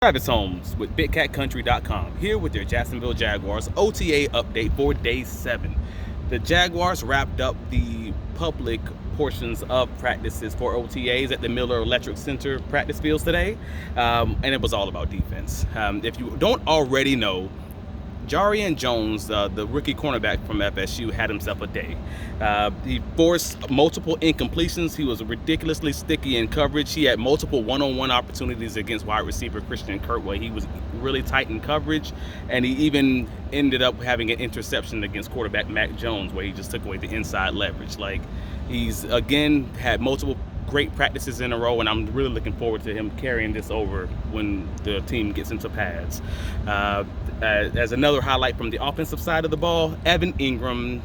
Travis Holmes with BigCatCountry.com here with your Jacksonville Jaguars OTA update for day 7. The Jaguars wrapped up the public portions of practices for OTAs at the Miller Electric Center practice fields today, and it was all about defense. If you don't already know, Jarian Jones, the rookie cornerback from FSU, had himself a day. He forced multiple incompletions. He was ridiculously sticky in coverage. He had multiple one-on-one opportunities against wide receiver Christian Kirk, where he was really tight in coverage, and he even ended up having an interception against quarterback Mac Jones, where he just took away the inside leverage. Like, he's again had multiple great practices in a row, and I'm really looking forward to him carrying this over when the team gets into pads. As another highlight from the offensive side of the ball, Evan Ingram,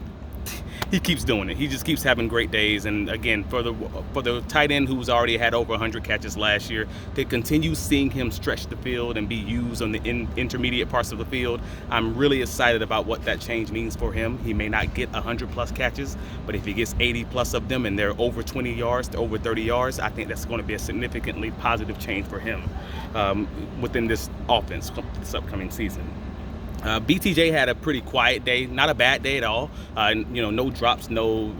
he keeps doing it. He just keeps having great days. And again, for the tight end who's already had over 100 catches last year, to continue seeing him stretch the field and be used on the intermediate parts of the field, I'm really excited about what that change means for him. He may not get 100 plus catches, but if he gets 80 plus of them and they're over 20 yards to over 30 yards, I think that's going to be a significantly positive change for him within this offense this upcoming season. BTJ had a pretty quiet day, not a bad day at all. No drops, no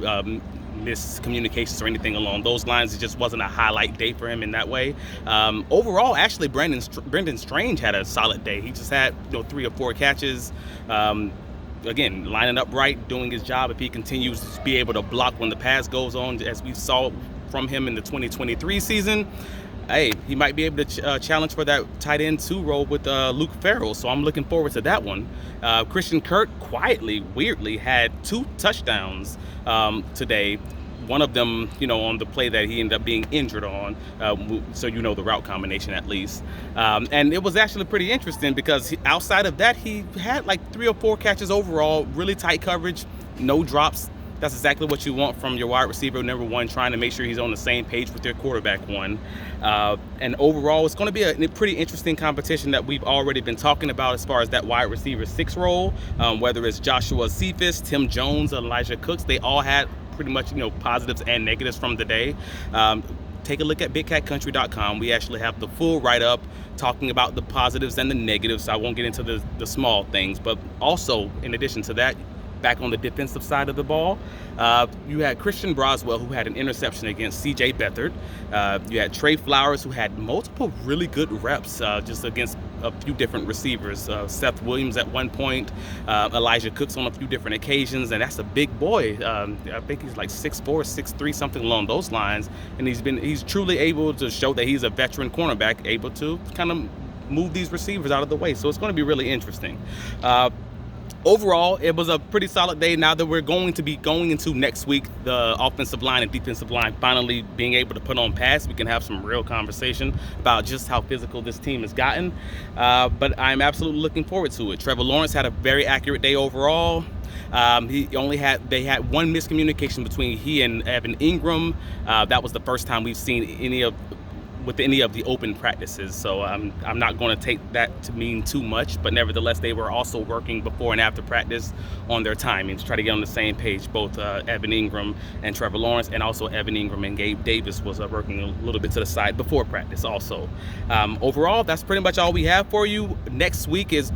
miscommunications or anything along those lines. It just wasn't a highlight day for him in that way. Overall, actually, Brendan Strange had a solid day. He just had 3 or 4 catches. Again, lining up right, doing his job. If he continues to be able to block when the pass goes on, as we saw from him in the 2023 season, hey, he might be able to challenge for that tight end 2 role with Luke Farrell. So I'm looking forward to that one. Christian Kirk quietly, weirdly, had 2 touchdowns today. One of them, on the play that he ended up being injured on, so the route combination at least. And it was actually pretty interesting because outside of that, he had like 3 or 4 catches overall, really tight coverage, no drops. That's exactly what you want from your wide receiver number 1, trying to make sure he's on the same page with your quarterback 1. And overall, it's going to be a pretty interesting competition that we've already been talking about as far as that wide receiver 6 role, whether it's Joshua Cephas, Tim Jones, Elijah Cooks. They all had pretty much positives and negatives from the day. Take a look at BigCatCountry.com. We actually have the full write-up talking about the positives and the negatives. I won't get into the small things, but also in addition to that, back on the defensive side of the ball, you had Christian Broswell, who had an interception against C.J. Beathard. You had Trey Flowers, who had multiple really good reps just against a few different receivers. Seth Williams at one point, Elijah Cooks on a few different occasions, and that's a big boy. I think he's like 6'4", 6'3", something along those lines, and he's truly able to show that he's a veteran cornerback, able to kind of move these receivers out of the way. So it's going to be really interesting. Overall, it was a pretty solid day. Now that we're going to be going into next week, the offensive line and defensive line finally being able to put on pads, we can have some real conversation about just how physical this team has gotten. But I'm absolutely looking forward to it. Trevor Lawrence had a very accurate day overall. They had 1 miscommunication between he and Evan Ingram. That was the first time we've seen any of the open practices, so I'm not going to take that to mean too much, but nevertheless, they were also working before and after practice on their timing to try to get on the same page, both Evan Ingram and Trevor Lawrence, and also Evan Ingram and Gabe Davis was working a little bit to the side before practice also. Overall, that's pretty much all we have for you. Next week is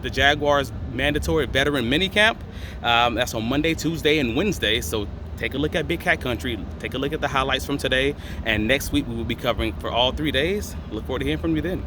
the Jaguars mandatory veteran minicamp. That's on Monday, Tuesday, and Wednesday, so take a look at Big Cat Country, take a look at the highlights from today, and next week we will be covering for all 3 days. Look forward to hearing from you then.